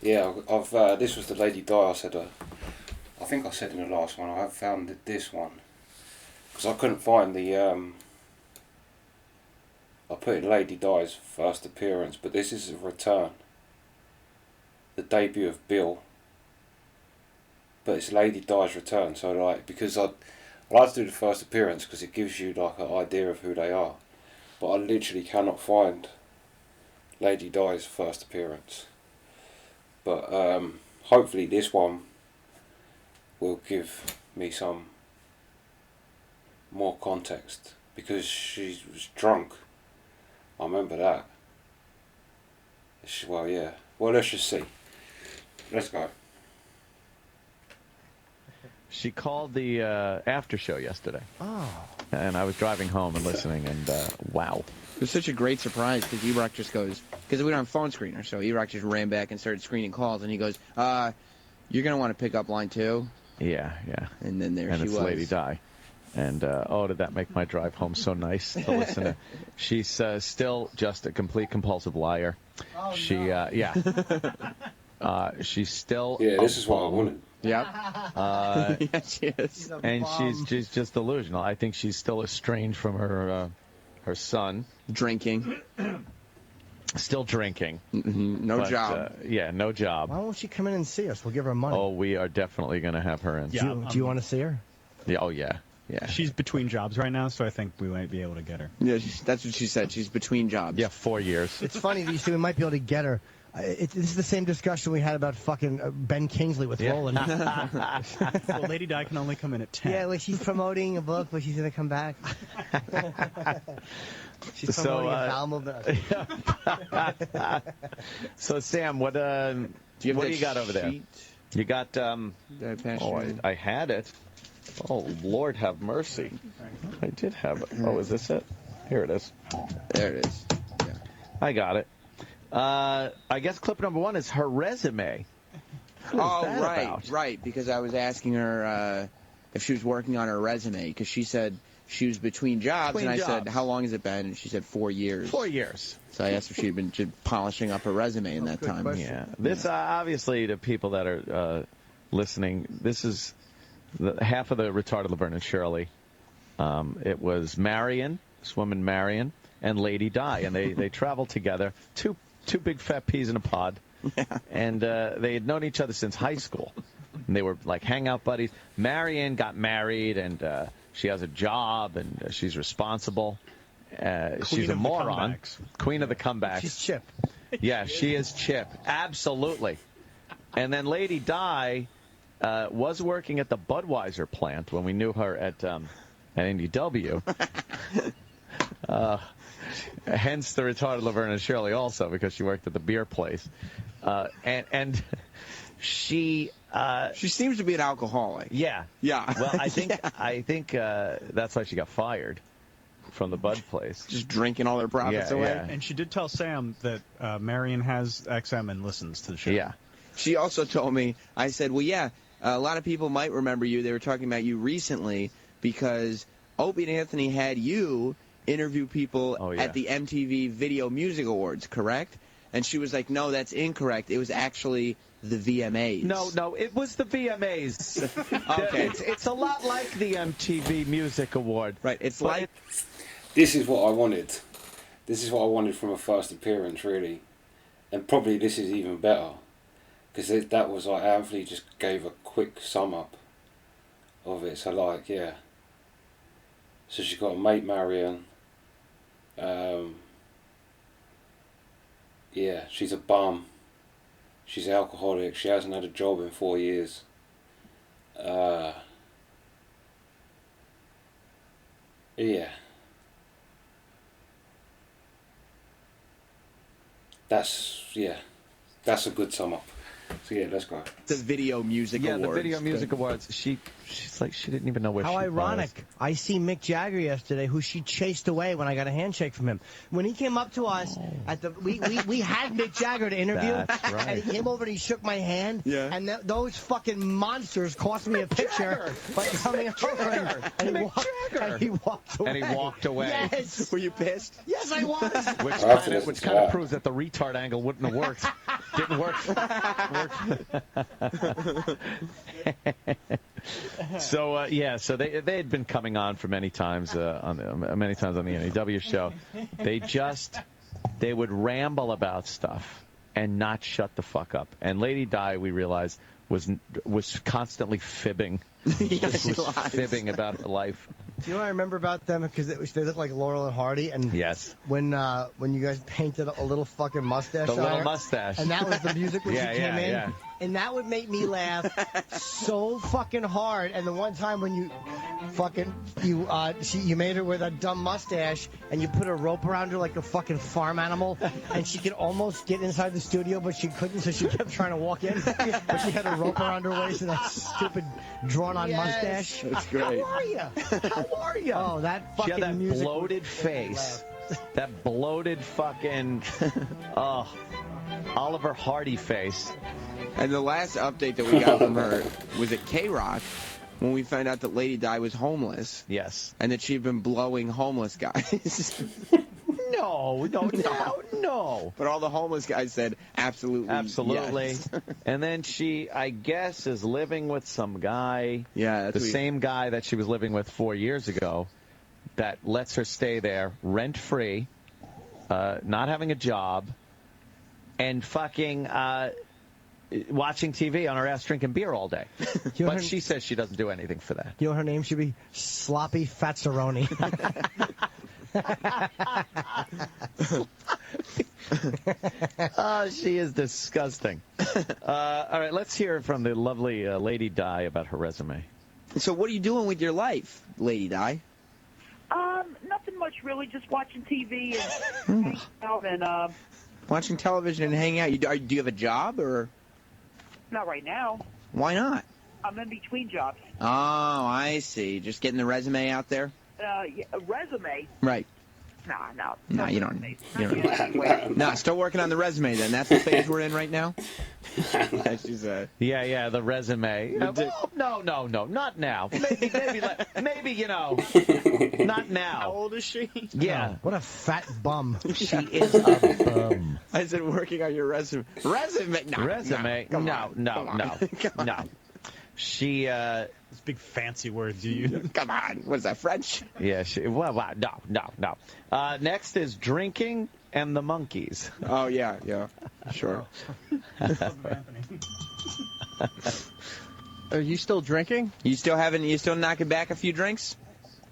Yeah, I've this was the Lady Di. I said, I think I said in the last one. I have found this one because I couldn't find the. I put in Lady Di's first appearance, but this is a return. The debut of Bill. But it's Lady Di's return, so like because I like to do the first appearance because it gives you like an idea of who they are, but I literally cannot find Lady Di's first appearance. But hopefully this one will give me some more context because she was drunk. I remember that. Well, yeah. Well, let's just see. Let's go. She called the after show yesterday. Oh. And I was driving home and listening, and wow. It was such a great surprise because E-Rock just goes, because we don't have phone screener, so E-Rock just ran back and started screening calls, and he goes, you're going to want to pick up line 2? Yeah. And then there and she it's was. Lady Di. And, oh, did that make my drive home so nice to listen to. She's still just a complete compulsive liar. Oh, she, no. she's still Yeah, this is what I wanted. Yep. Yeah, she is. And she's just delusional. I think she's still estranged from her son. Drinking. Still drinking. No job. Yeah, no job. Why won't she come in and see us? We'll give her money. Oh, we are definitely going to have her in. Yeah, Do you want to see her? Yeah. Oh, yeah. Yeah. She's between jobs right now, so I think we might be able to get her. Yeah, that's what she said. She's between jobs. Yeah, 4 years. It's funny that you say we might be able to get her. This is the same discussion we had about fucking Ben Kingsley with Roland. Well, Lady Di can only come in at 10. Yeah, like she's promoting a book, but she's going to come back. She's promoting a bowel movement. So, Sam, what do you got over there? You got, I had it. Oh, Lord have mercy. I did have it. Oh, is this it? Here it is. There it is. Yeah. I got it. I guess clip number 1 is her resume. Right. Because I was asking her if she was working on her resume, because she said she was between jobs, and I said, how long has it been? And she said 4 years. 4 years. So I asked if she had been polishing up her resume in that time. Question. Yeah. This, obviously, to people that are listening, this is half of the retarded Laverne and Shirley. It was Marion, this woman Marion, and Lady Di, and they traveled together. Two big fat peas in a pod. Yeah. And they had known each other since high school. And they were like hangout buddies. Marion got married, and she has a job, and she's responsible. She's a moron. Queen of the comebacks. She's Chip. Yeah, she is Chip. Absolutely. And then Lady Di was working at the Budweiser plant when we knew her at NDW. Hence the retarded Laverne and Shirley also, because she worked at the beer place. And she seems to be an alcoholic. Yeah. Yeah. Well, I think that's why she got fired from the Bud place. Just drinking all their profits away. Yeah. And she did tell Sam that Marion has XM and listens to the show. Yeah. She also told me, I said, well, yeah, a lot of people might remember you. They were talking about you recently because Opie and Anthony had you interview people at the MTV Video Music Awards, correct? And she was like, no, that's incorrect. It was actually the VMAs. No, it was the VMAs. Okay. It's a lot like the MTV Music Award. Right, it's like... This is what I wanted. This is what I wanted from a first appearance, really. And probably this is even better. Because that was like, Anthony just gave a quick sum up of it. So like, yeah. So she's got a mate, Marion. Yeah, she's a bum. She's alcoholic. She hasn't had a job in 4 years. Yeah. That's a good sum up. So yeah, let's go. The Video Music Awards. Yeah, the Video Music Awards. She's like, she didn't even know where she was. How ironic. I see Mick Jagger yesterday, who she chased away when I got a handshake from him. When he came up to us at the, we had Mick Jagger to interview. That's right. And he came over and he shook my hand. Yeah. And those fucking monsters cost me a picture by coming over and he walked away. And he walked away. Yes. Were you pissed? Yes, I was. Which kind of proves that the retard angle wouldn't have worked. Didn't work. So so they had been coming on for many times on the NEW show. They would ramble about stuff and not shut the fuck up. And Lady Di, we realized, was constantly fibbing. Fibbing about her life. Do you know what I remember about them? Because they look like Laurel and Hardy. And yes. When you guys painted a little fucking mustache the on little her, mustache. And that was the music when she came in. Yeah. And that would make me laugh so fucking hard. And the one time when you made her with a dumb mustache and you put a rope around her like a fucking farm animal, and she could almost get inside the studio, but she couldn't, so she kept trying to walk in. But she had a rope around her waist and that stupid drawn-on mustache. That's great. How are you? How are you? Oh, that fucking she had that music bloated face. That bloated fucking Oliver Hardy face. And the last update that we got from her was at K-Rock when we found out that Lady Di was homeless. Yes. And that she'd been blowing homeless guys. No. But all the homeless guys said absolutely. Yes. And then she, I guess, is living with some guy. Yeah, the same guy that she was living with 4 years ago that lets her stay there rent-free, not having a job, and fucking watching TV on her ass drinking beer all day. But she says she doesn't do anything for that. You know her name should be Sloppy Fatsaroni. Oh, she is disgusting. All right, let's hear from the lovely Lady Di about her resume. So what are you doing with your life, Lady Di? Nothing much, really. Just watching TV and hanging out and watching television and hanging out. Do you have a job or? Not right now. Why not? I'm in between jobs. Oh, I see. Just getting the resume out there? Yeah, a resume? Right. No, you don't. No, still working on the resume then. That's the phase we're in right now? Yeah, the resume. No, not now. Maybe, not now. How old is she? Yeah. Oh, what a fat bum. She is a bum. I said working on your resume. Resume? No. She, This big fancy word, do you? Come on. What is that, French? Yeah, no. Next is drinking and the monkeys. Oh, yeah, sure. Are you still drinking? You still knocking back a few drinks?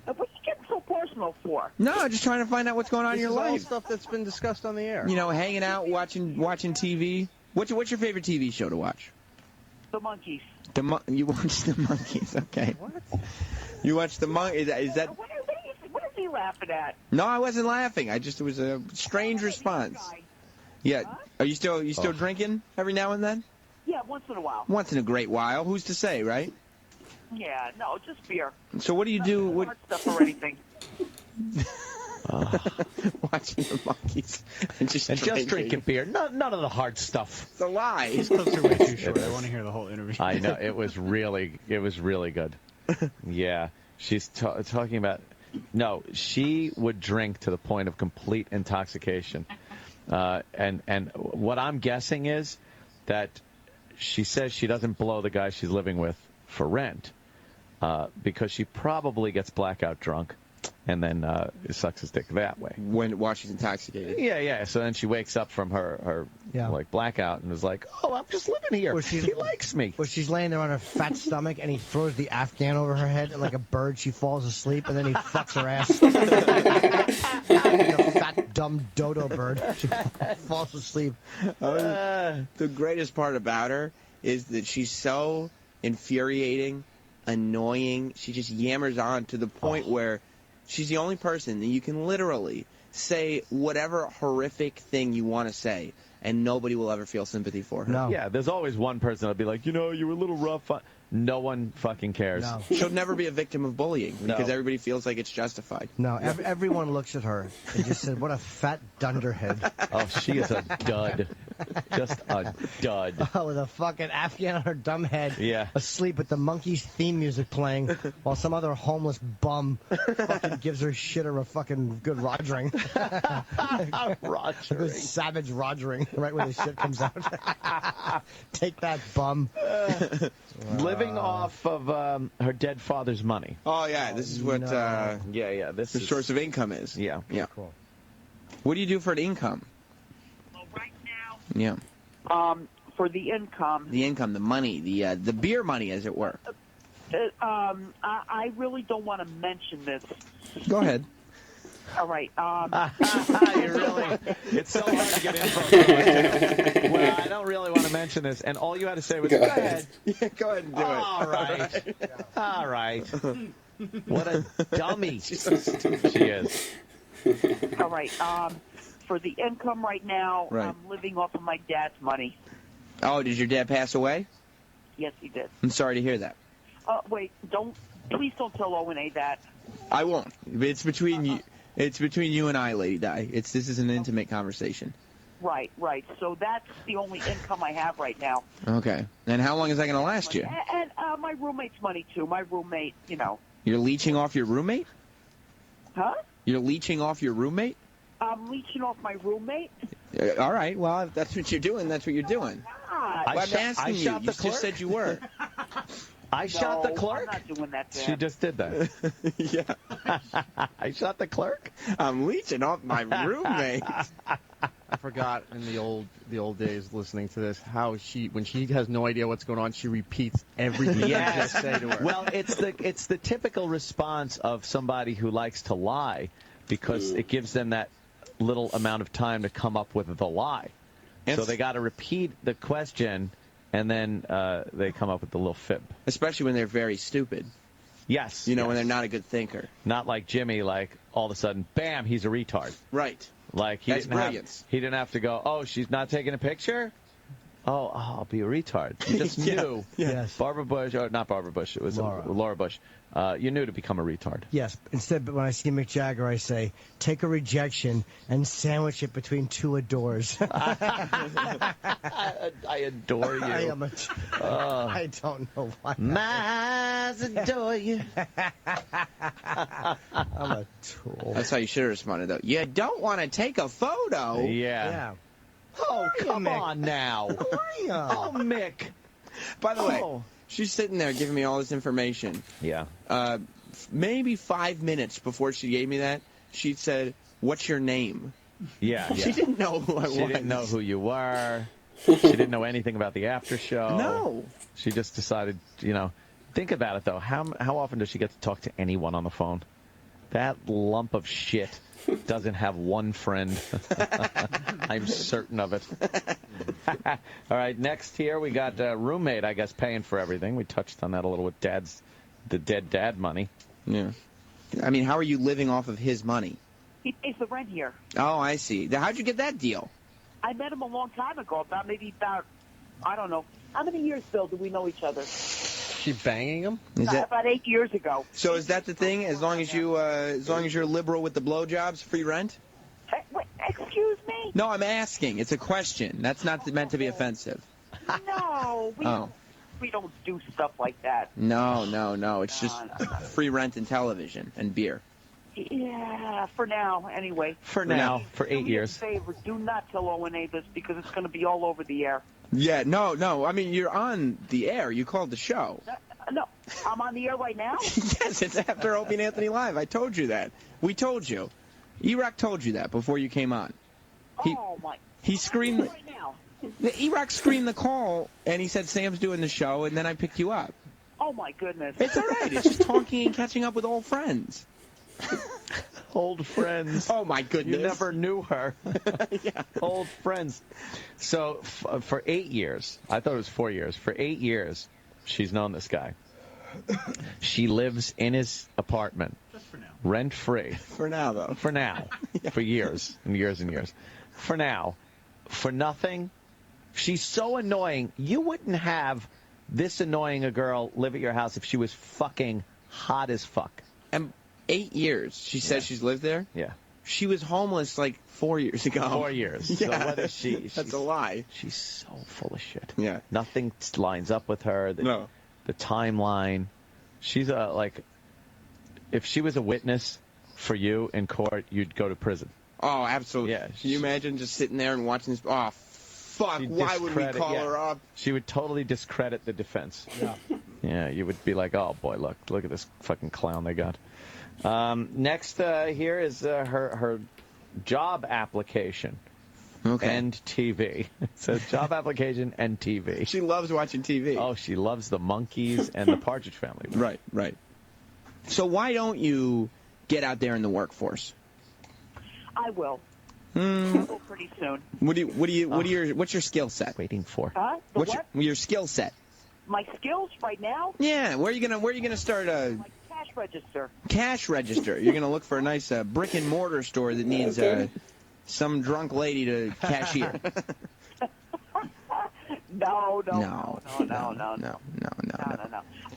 What are you getting so personal for? No, just trying to find out what's going on in your life. This is all stuff that's been discussed on the air. Hanging out, watching TV. What's your favorite TV show to watch? The Monkeys. You watch the Monkeys, okay. What? You watch the Monkeys, is that... What is he laughing at? No, I wasn't laughing. It was a strange response. Yeah. Huh? Are you still drinking every now and then? Yeah, once in a while. Once in a great while. Who's to say, right? Yeah, no, just beer. So what do you do? Hard stuff or anything. Watching the Monkeys and just drinking beer. None of the hard stuff. It's a lie. These clips are way too short. I want to hear the whole interview. I know. It was really good. Yeah. She's talking about... No, she would drink to the point of complete intoxication. And what I'm guessing is that she says she doesn't blow the guy she's living with for rent because she probably gets blackout drunk and then sucks his dick that way. While she's intoxicated. Yeah. So then she wakes up from her blackout and is like, oh, I'm just living here. He likes me. Well, she's laying there on her fat stomach, and he throws the Afghan over her head, and like a bird, she falls asleep, and then he fucks her ass. Like a fat, dumb dodo bird. She falls asleep. The greatest part about her is that she's so infuriating, annoying. She just yammers on to the point where she's the only person that you can literally say whatever horrific thing you want to say, and nobody will ever feel sympathy for her. No. Yeah, there's always one person that'll be like, you were a little rough. No one fucking cares. No. She'll never be a victim of bullying because everybody feels like it's justified. No, everyone looks at her and just said, what a fat dunderhead. Oh, she is a dud. Just a dud. Oh, with a fucking Afghan on her dumb head. Yeah. Asleep with the Monkeys theme music playing while some other homeless bum fucking gives her shitter a fucking good rogering. Rogering. A good savage rogering right when the shit comes out. Take that, bum. Living off of her dead father's money. Oh, yeah. This is what This the is source of income is. Yeah. Yeah. Cool. What do you do for the income? Well, right now, Yeah. for the income, The money, the beer money, as it were. I really don't want to mention this. Go ahead. All right. It's so hard to get info. Well, I don't really want to mention this, and all you had to say was, go ahead. Yeah, go ahead and do it. All right. All right. What a dummy. She's so stupid. She is. All right. For the income right now, Right. I'm living off of my dad's money. Oh, did your dad pass away? Yes, he did. I'm sorry to hear that. Wait, please don't tell O&A that. I won't. It's between you. It's between you and I, Lady Di. This is an intimate conversation. Right. So that's the only income I have right now. Okay. And how long is that going to last you? And my roommate's money, too. My roommate, You're leeching off your roommate? Huh? You're leeching off your roommate? I'm leeching off my roommate? All right. Well, if that's what you're doing, that's what you're doing. God. I'm asking you. You just said you were. I shot the clerk? I'm not doing that to She him. just did that. Yeah. I shot the clerk? I'm leeching off my roommate. I forgot in the old days listening to this how when she has no idea what's going on, she repeats everything you just say to her. Well, it's the typical response of somebody who likes to lie because it gives them that little amount of time to come up with the lie. So they got to repeat the question, and then they come up with the little fib. Especially when they're very stupid. Yes. When they're not a good thinker. Not like Jimmy, like all of a sudden, bam, he's a retard. Right. Like he didn't have to go, oh, she's not taking a picture? Oh, I'll be a retard. You just knew. Yes. Barbara Bush, or not Barbara Bush, it was Laura Bush. You knew to become a retard. Yes. Instead, when I see Mick Jagger, I say, take a rejection and sandwich it between two adores. I adore you. I am I don't know why. I adore you. I'm a tool. That's how you should have responded, though. You don't want to take a photo? Yeah. Oh, come on now. Oh, Mick. By the way, she's sitting there giving me all this information. Yeah. Maybe 5 minutes before she gave me that, she said, "What's your name?" Yeah. She didn't know who I was. She didn't know who you were. She didn't know anything about the after show. No. She just decided, think about it, though. How often does she get to talk to anyone on the phone? That lump of shit doesn't have one friend. I'm certain of it. All right, next here we got roommate, I guess, paying for everything. We touched on that a little with the dead dad money. Yeah. I mean, how are you living off of his money? He pays the rent here. Oh, I see. Now, how'd you get that deal? I met him a long time ago, about I don't know. How many years, Bill, do we know each other? She banging him? About 8 years ago. So is that the thing? As long as you're liberal with the blowjobs, free rent? Wait, excuse me? No, I'm asking. It's a question. That's not meant to be offensive. No, we don't do stuff like that. No. It's just free rent and television and beer. Yeah, for now, anyway. For now, for 8 years. Do me a favor, do not tell O&A this because it's going to be all over the air. Yeah, no. I mean, you're on the air. You called the show. No, I'm on the air right now? Yes, it's after Opie and Anthony Live. I told you that. We told you. E-Rock told you that before you came on. He screened. Right now. E-Rock screened the call, and he said Sam's doing the show, and then I picked you up. Oh, my goodness. It's all right. It's just talking and catching up with old friends. Old friends. Oh, my goodness. You never knew her. Yeah. Old friends. So for 8 years, I thought it was 4 years. For 8 years, she's known this guy. She lives in his apartment. Just for now. Rent-free. For now, though. For now. Yeah. For years and years and years. For now. For nothing. She's so annoying. You wouldn't have this annoying a girl live at your house if she was fucking hot as fuck. And 8 years. She says she's lived there? Yeah. she was homeless like 4 years ago. 4 years. Yeah. So what is she? That's a lie. She's so full of shit. Yeah. Nothing lines up with her. No. The timeline. She's like, if she was a witness for you in court, you'd go to prison. Oh, absolutely. Yeah. Can you imagine just sitting there and watching this? Oh, fuck. Why would we call her up? She would totally discredit the defense. Yeah. Yeah, you would be like, oh, boy, look at this fucking clown they got. Next here is her job application. Okay. And TV. It says job application and TV. She loves watching TV. Oh, she loves the Monkees and the Partridge Family. Right, right. So why don't you get out there in the workforce? I will. I will pretty soon. What's your skill set? Waiting for. Huh? What's your skill set? My skills right now? Yeah, where are you gonna start a My cash register. cash register? You're gonna look for a nice brick and mortar store that needs some drunk lady to cashier. No.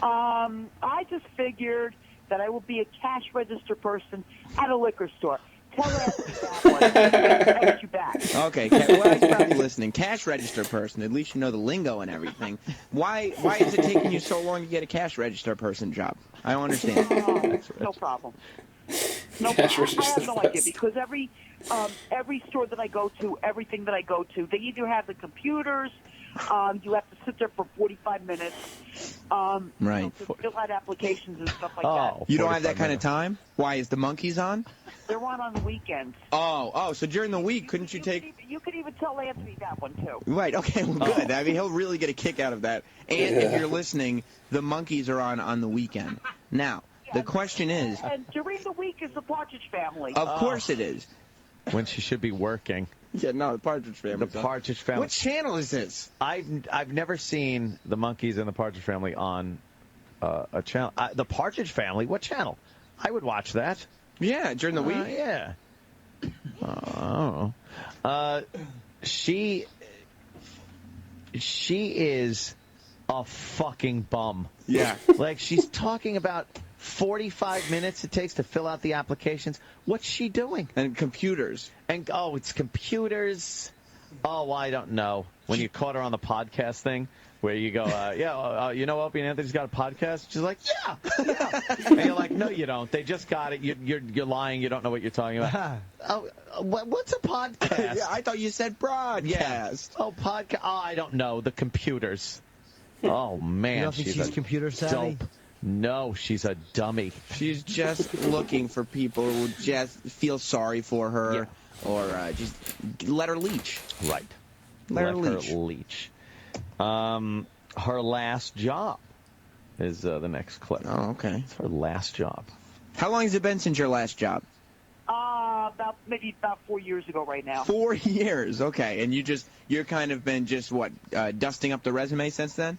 I just figured that I will be a cash register person at a liquor store. Tell Anthony that one. I'll get you back. Okay, well, he's probably listening. Cash register person. At least you know the lingo and everything. Why is it taking you so long to get a cash register person job? I don't understand. No problem. No, Cash I register have no idea person. because every store that I go to, everything that I go to, they either have the computers. You have to sit there for 45 minutes. Right. To fill out applications and stuff like that. You don't have that kind of time? Why, is the Monkees on? They're on the weekends. Oh, so during the week, couldn't you take... You could even tell Anthony that one, too. Right, okay, well, good. I mean, he'll really get a kick out of that. And if you're listening, the Monkees are on the weekend. Now, the question is... And during the week is the Partridge Family. Of course it is. When she should be working. Yeah, no, the Partridge Family. The Partridge Family. What channel is this? I've never seen the Monkees and the Partridge Family on a channel. The Partridge Family? What channel? I would watch that. Yeah, during the week? Yeah. Oh. She is a fucking bum. Yeah. Like, she's talking about 45 minutes it takes to fill out the applications. What's she doing? And computers. And it's computers. Oh, I don't know. When you caught her on the podcast thing, where you go, you know Opie and Anthony's got a podcast? She's like, yeah. And you're like, no, you don't. They just got it. You're lying. You don't know what you're talking about. What's a podcast? Yeah, I thought you said broadcast. Yeah. Oh, podcast. Oh, I don't know. The computers. Oh, man. You don't think she's computer savvy? Dope. No, she's a dummy. She's just looking for people who just feel sorry for her or just let her leech. Right. Let her leech. Her last job is the next clip. Oh, okay. It's her last job. How long has it been since your last job? Maybe about 4 years ago right now. 4 years, okay. And you're kind of been just, dusting up the resume since then?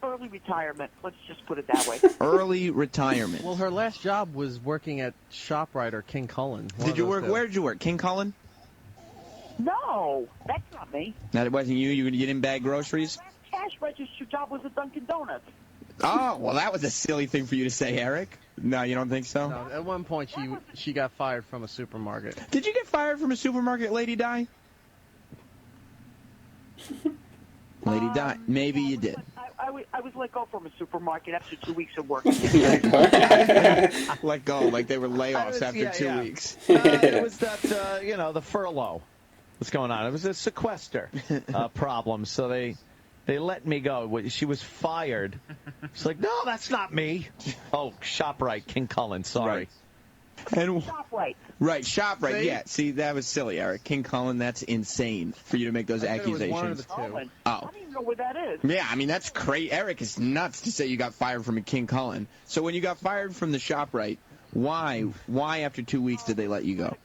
Early retirement. Let's just put it that way. Early retirement. Well, her last job was working at ShopRite or King Cullen. Did you work? Where did you work? King Cullen? No, that's not me. That wasn't you? You didn't bag groceries? My cash register job was at Dunkin' Donuts. Oh, well, that was a silly thing for you to say, Eric. No, you don't think so? No, at one point, she got fired from a supermarket. Did you get fired from a supermarket, Lady Di? Lady Di, maybe you did. I was let go from a supermarket after 2 weeks of working. Let go, like they were layoffs after 2 weeks. It was that, the furlough. What's going on? It was a sequester problem, so they let me go. She was fired. She's like, no, that's not me. Oh, ShopRite, King Cullen, sorry. Right. And ShopRite. Right, ShopRite, yeah. See, that was silly, Eric. King Cullen, that's insane for you to make those accusations. It was one of the two. I don't even know where that is. Yeah, I mean, that's crazy. Eric is nuts to say you got fired from a King Cullen. So when you got fired from the ShopRite, why after 2 weeks did they let you go?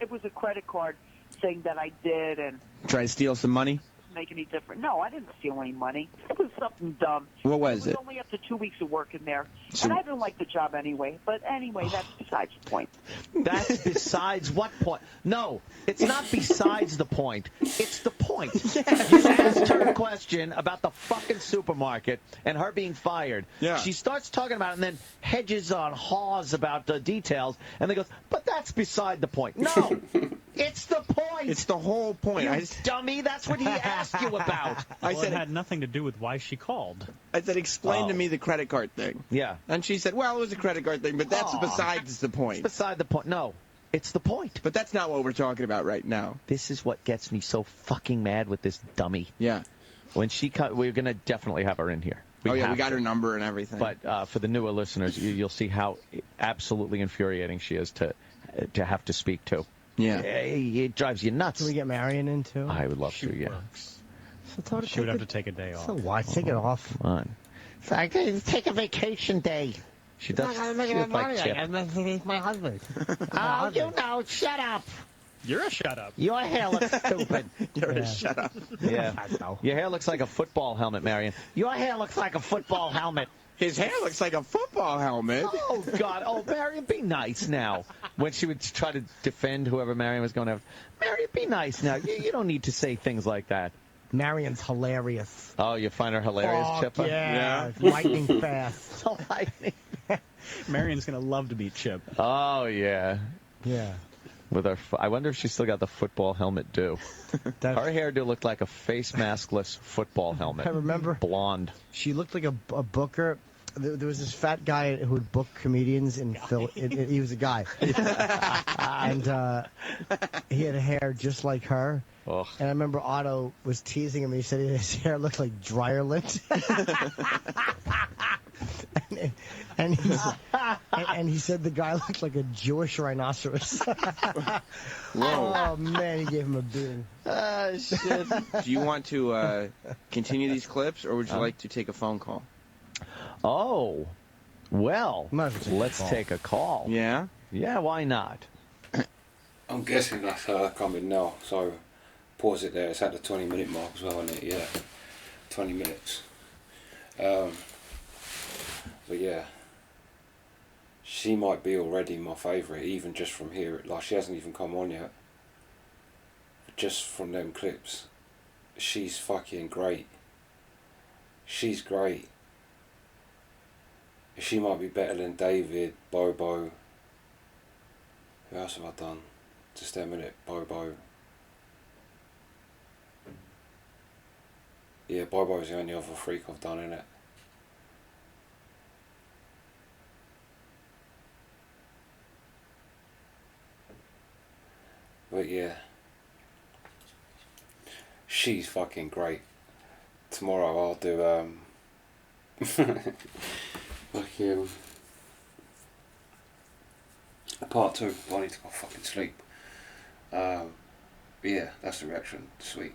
It was a credit card saying that I did, and Try to steal some money? make any difference. No, I didn't steal any money. It was something dumb. What was it? It was only up to 2 weeks of work in there. So- And I didn't like the job anyway. But anyway, that's besides the point. That's besides what point? No, it's not besides the point. It's the point. You asked her a question about the fucking supermarket and her being fired. Yeah. She starts talking about it and then hedges on haws about the details, and then goes, but that's beside the point. No, it's the point. It's the whole point. You dummy, that's what he asked you about. I Well, said it had nothing to do with why she called. I said, explain to me the credit card thing. Yeah. And she said, well, it was a credit card thing, but that's besides the point. It's beside the point. No, it's the point. But that's not what we're talking about right now. This is what gets me so fucking mad with this dummy. Yeah. When she cut, we're going to definitely have her in here. We we have got to. her number and everything. But for the newer listeners, you'll see how absolutely infuriating she is to have to speak to. Yeah. It drives you nuts. Can we get Marion in too? I would love She to, yeah. works. So tell her She would have to take a day off. So why? Take it off. Come on. So I can take a vacation day. She does. She looks like Chip. He's my husband. Oh, you know, shut up. You're a shut up. Your hair looks stupid. Shut up. Yeah. Your hair looks like a football helmet, Marion. Your hair looks like a football helmet. His hair looks like a football helmet. Oh, God. Oh, Marion, be nice now. When she would try to defend whoever Marion was going to have. Marion, be nice now. You don't need to say things like that. Marion's hilarious. Oh, you find her hilarious, Chippa? Yeah. Lightning fast. Lightning. Marion's going to love to beat Chip. Oh, yeah. Yeah. With her, I wonder if she's still got the football helmet do. Her hairdo looked like a face maskless football helmet. I remember. Blonde. She looked like a booker. There was this fat guy who would book comedians in Phil. He was a guy, and he had hair just like her. Ugh. And I remember Otto was teasing him. He said his hair looked like dryer lint. and he said the guy looked like a Jewish rhinoceros. Oh man, he gave him a beating. Shit. Do you want to continue these clips, or would you like to take a phone call? Oh, well, let's take a call. Yeah? Yeah, why not? I'm guessing that's her coming now, so pause it there. It's at the 20-minute mark as well, isn't it? Yeah, 20 minutes. But yeah, she might be already my favourite, even just from here. Like, she hasn't even come on yet. But just from them clips, she's fucking great. She's great. She might be better than David, Bobo. Who else have I done? Just a minute, Bobo. Yeah, Bobo's the only other freak I've done, innit? But yeah, she's fucking great. Tomorrow I'll do fucking part 2. I need to go fucking sleep. Yeah, that's the reaction. Sweet.